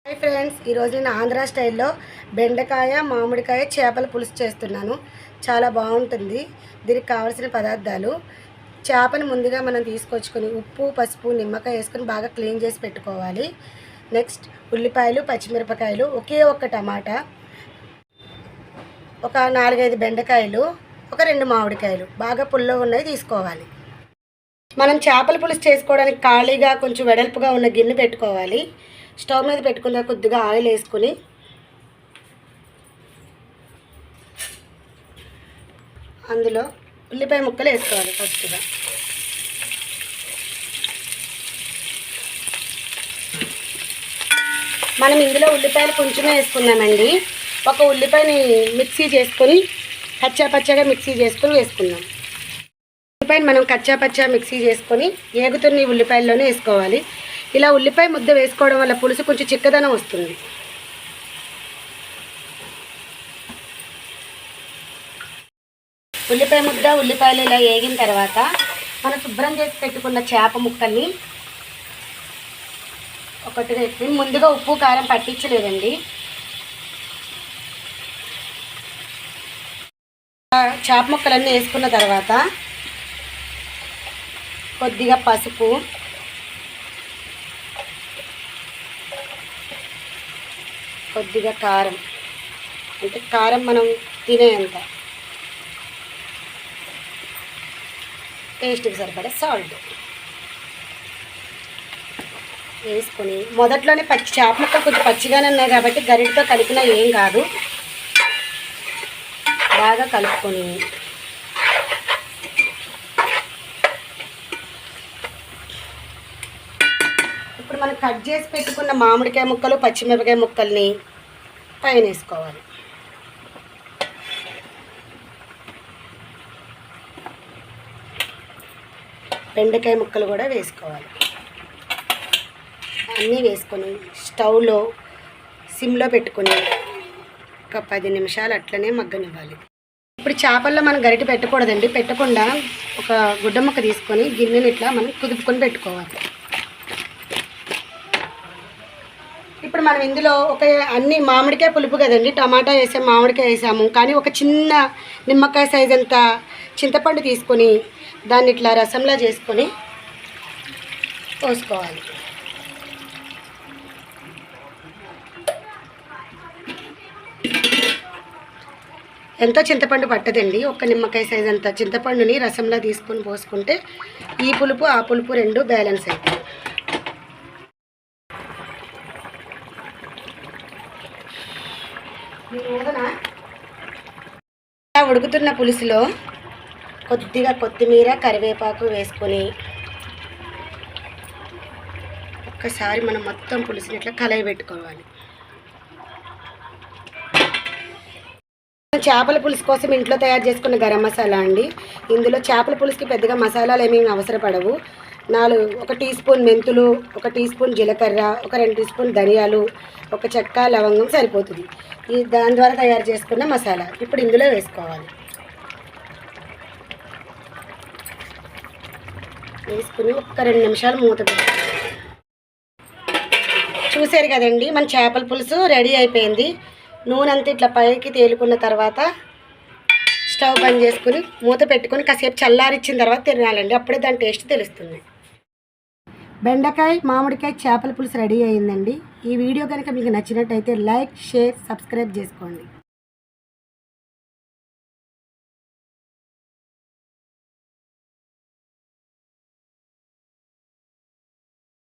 Hi friends, ఈరోజు నేను ఆంధ్ర స్టైల్లో బెండకాయ మామిడికాయ చేపల పులుసు చేస్తున్నాను. చాలా బాగుంటుంది. దీనికి కావాల్సిన పదార్థాలు: చేపను ముందుగా మనం తీసుకొచ్చుకొని ఉప్పు పసుపు నిమ్మకాయ వేసుకొని బాగా క్లీన్ చేసి పెట్టుకోవాలి. నెక్స్ట్ ఉల్లిపాయలు పచ్చిమిరపకాయలు, ఒకే ఒక్క టమాటా, ఒక 4-5 బెండకాయలు, ఒక 2 మామిడికాయలు బాగా పుల్లగా ఉన్నవి తీసుకోవాలి. మనం చేపల పులుసు చేసుకోవడానికి ఖాళీగా కొంచెం వెడల్పుగా ఉన్న గిన్నె పెట్టుకోవాలి. స్టవ్ మీద పెట్టుకున్న కొద్దిగా ఆయిల్ వేసుకుని అందులో ఉల్లిపాయ ముక్కలు వేసుకోవాలి. ఫస్ట్గా మనం ఇందులో ఉల్లిపాయలు కొంచెమే వేసుకున్నామండి. ఒక ఉల్లిపాయని మిక్సీ చేసుకొని కచ్చాపచ్చాగా మిక్సీ చేసుకొని వేసుకుందాం. ఉల్లిపాయని మనం కచ్చాపచ్చా మిక్సీ చేసుకొని ఏగుతున్న ఉల్లిపాయల్లోనే వేసుకోవాలి. ఇలా ఉల్లిపాయ ముద్ద వేసుకోవడం వల్ల పులుసు కొంచెం చిక్కదనం వస్తుంది. ఉల్లిపాయ ముద్ద ఉల్లిపాయలు ఇలా వేగిన తర్వాత మనం శుభ్రం చేసి పెట్టుకున్న చేప ముక్కల్ని ఒకటిగా వేసి, ముందుగా ఉప్పు కారం పట్టించలేదండి. చేప ముక్కలన్నీ వేసుకున్న తర్వాత కొద్దిగా పసుపు, కొద్దిగా కారం, అంటే కారం మనం తినేంత, టేస్ట్కి సరిపడా సాల్ట్ వేసుకొని మొదట్లోనే చేప ముక్కలు కొంచెం పచ్చిగానే ఉన్నాయి కాబట్టి గరిటతో కలిపినా ఏం కాదు. బాగా కలుపుకొని ఇప్పుడు మనం కట్ చేసి పెట్టుకున్న మామిడికాయ ముక్కలు పచ్చిమిరపకాయ ముక్కల్ని పైన వేసుకోవాలి. బెండకాయ ముక్కలు కూడా వేసుకోవాలి. అన్నీ వేసుకొని స్టవ్లో సిమ్లో పెట్టుకొని ఒక 10 నిమిషాలు అట్లనే మగ్గనివ్వాలి. ఇప్పుడు చేపల్లో మనం గరిటె పెట్టకూడదండి. పెట్టకుండా ఒక గుడ్డ ముక్క తీసుకొని గిన్నెని ఇట్లా మనం కుదుపుకొని పెట్టుకోవాలి. ఇప్పుడు మనం ఇందులో అన్ని మామిడికాయ పులుపు కదండి, టమాటా వేసాము, మామిడికాయ వేసాము, కానీ ఒక చిన్న నిమ్మకాయ సైజ్ అంత చింతపండు తీసుకొని దాన్ని ఇట్లా రసంలా చేసుకొని పోసుకోవాలి. ఎంతో చింతపండు పట్టదండి, ఒక నిమ్మకాయ సైజ్ అంత చింతపండుని రసంలా తీసుకొని పోసుకుంటే ఈ పులుపు ఆ పులుపు రెండు బ్యాలెన్స్ అవుతాయి. ఉడుకుతున్న పులుసులో కొద్దిగా కొత్తిమీర కరివేపాకు వేసుకొని ఒక్కసారి మనం మొత్తం పులుసుని ఇట్లా కలయి పెట్టుకోవాలి. చేపల పులుసు కోసం ఇంట్లో తయారు చేసుకున్న గరం మసాలా అండి. ఇందులో చేపల పులుసుకి పెద్దగా మసాలాలు ఏమీ అవసరపడవు. 1 టీ స్పూన్ మెంతులు, 1 టీ స్పూన్ జీలకర్ర, ఒక 2 టీ స్పూన్ ధనియాలు, ఒక చెక్క లవంగం సరిపోతుంది. దాని ద్వారా తయారు చేసుకున్న మసాలా ఇప్పుడు ఇందులో వేసుకోవాలి. వేసుకుని ఒక 2 నిమిషాలు మూత పెట్టుకోవాలి. చూసారు కదండి, మన చేపల పులుసు రెడీ అయిపోయింది. నూనె అంతా ఇట్లా పైకి తేలుకున్న తర్వాత స్టవ్ బంద్ చేసుకుని మూత పెట్టుకొని కాసేపు చల్లారిచ్చిన తర్వాత తినాలండి. అప్పుడే దాని టేస్ట్ తెలుస్తుంది. బెండకాయ మామిడికాయ చేపల పులుసు రెడీ అయ్యిందండి. ఈ వీడియో కనుక మీకు నచ్చినట్టయితే లైక్, షేర్, సబ్స్క్రైబ్ చేసుకోండి.